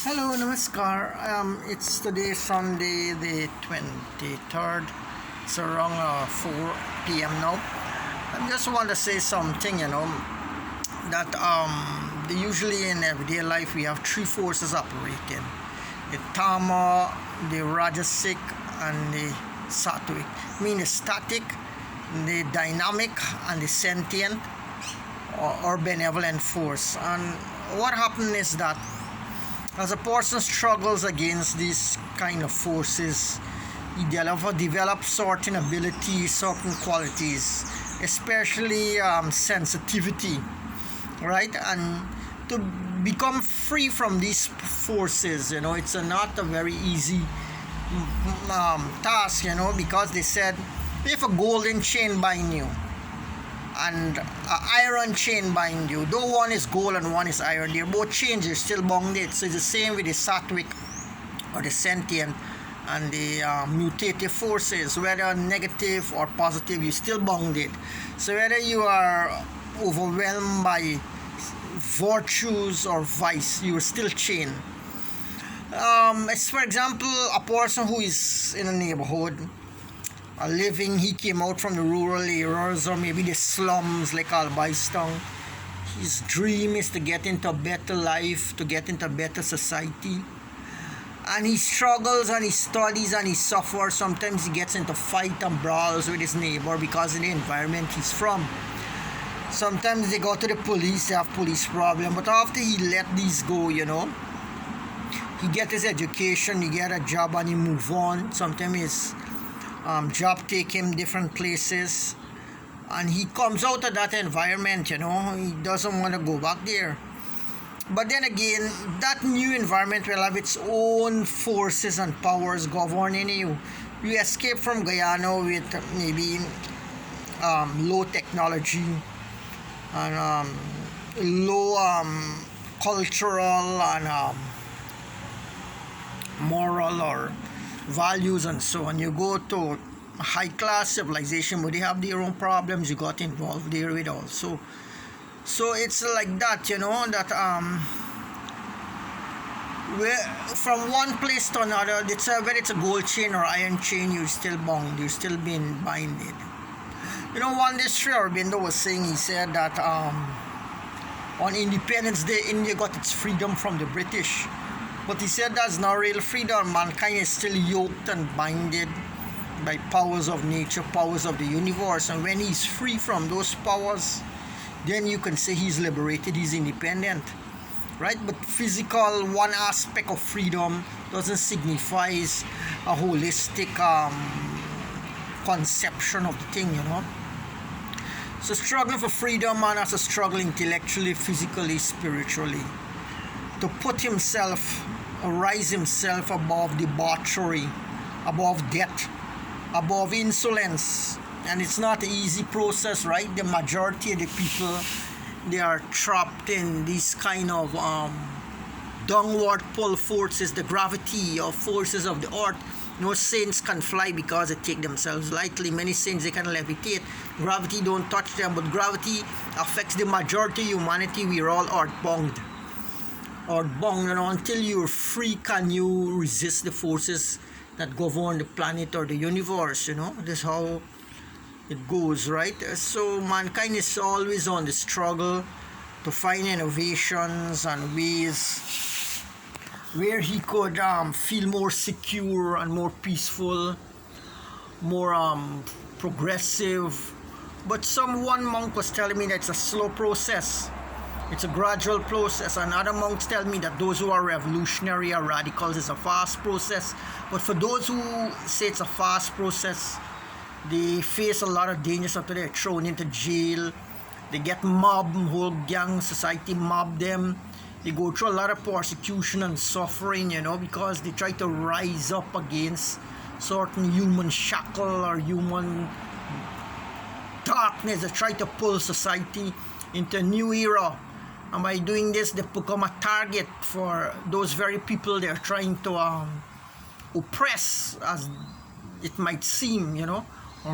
Hello, namaskar. It's today Sunday, the 23rd. It's around 4 p.m. now. I just want to say something, that usually in everyday life we have three forces operating: the Tama, the Rajasic, and the Sattvic. I mean the static, the dynamic, and the sentient or benevolent force. And what happened is that as a person struggles against these kind of forces, he develops certain abilities, certain qualities, especially sensitivity, right? And to become free from these forces, it's not a very easy task, because they said if a golden chain bind you and an iron chain bind you, though one is gold and one is iron, they're both chains, you're still bonded. So it's the same with the sattvic or the sentient and the mutative forces, whether negative or positive, you're still bonded. So whether you are overwhelmed by virtues or vice, you're still chained. As for example, a person who is in a neighborhood he came out from the rural areas or maybe the slums like Albaistown. His dream is to get into a better life, to get into a better society. And he struggles and he studies and he suffers. Sometimes he gets into fight and brawls with his neighbor because of the environment he's from. Sometimes they go to the police, they have police problem. But after he let these go, he get his education, he get a job and he move on. Sometimes his job take him different places and he comes out of that environment, he doesn't want to go back there. But then again, that new environment will have its own forces and powers governing you. You escape from Guyana with maybe low technology and low cultural and moral or values and so on. You go to high class civilization where they have their own problems, you got involved there with also. So it's like that, that where from one place to another, whether it's a gold chain or iron chain, you're still bound, you're still being binded. One day Sri Aurobindo was saying, he said that on Independence Day, India got its freedom from the British. But he said that's not real freedom. Mankind is still yoked and binded by powers of nature, powers of the universe. And when he's free from those powers, then you can say he's liberated, he's independent. Right? But physical, one aspect of freedom doesn't signify a holistic conception of the thing, So struggling for freedom, man has to struggle intellectually, physically, spiritually, to put himself or rise himself above debauchery, above death, above insolence. And it's not an easy process, right? The majority of the people, they are trapped in these kind of downward pull forces, the gravity of forces of the earth. No saints can fly because they take themselves lightly. Many saints, they can levitate. Gravity don't touch them, but gravity affects the majority of humanity. We're all earthbound. Until you're free can you resist the forces that govern the planet or the universe. That's how it goes, right? So mankind is always on the struggle to find innovations and ways where he could feel more secure and more peaceful, more progressive. But one monk was telling me that it's a slow process. It's a gradual process. And other monks tell me that those who are revolutionary or radicals, it's a fast process. But for those who say it's a fast process, they face a lot of dangers after they're thrown into jail. They get mobbed, whole gang society mob them. They go through a lot of persecution and suffering, because they try to rise up against certain human shackle or human darkness. They try to pull society into a new era. And by doing this, they become a target for those very people they're trying to oppress, as it might seem, or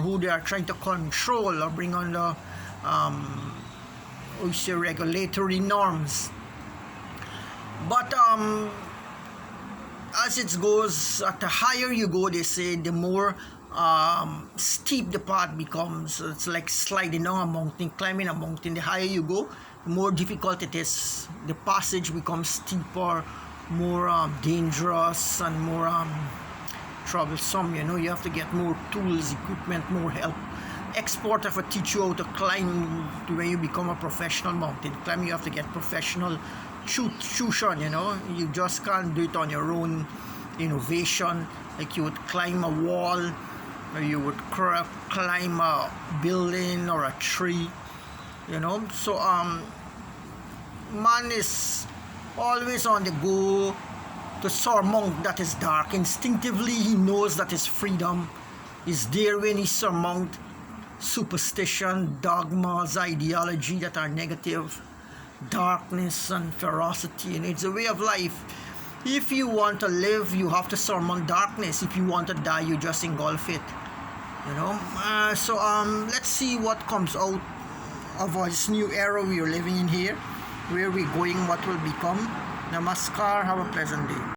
who they are trying to control or bring under regulatory norms. But as it goes, at the higher you go, they say, the more steep the path becomes. It's like sliding down a mountain, climbing a mountain. The higher you go, the more difficult it is. The passage becomes steeper, more dangerous, and more troublesome. You know, you have to get more tools, equipment, more help. Export have to teach you how to climb. When you become a professional mountain climber, you have to get professional tuition. You know, you just can't do it on your own innovation. Like you would climb a wall, or you would climb a building or a tree. You know, so man is always on the go to surmount that is dark. Instinctively, he knows that his freedom is there when he surmount superstition, dogmas, ideology that are negative, darkness and ferocity, and it's a way of life. If you want to live, you have to surmount darkness. If you want to die, you just engulf it. You know. So let's see what comes out of this new era we are living in here. Where we're going, what will become. Namaskar. Have a pleasant day.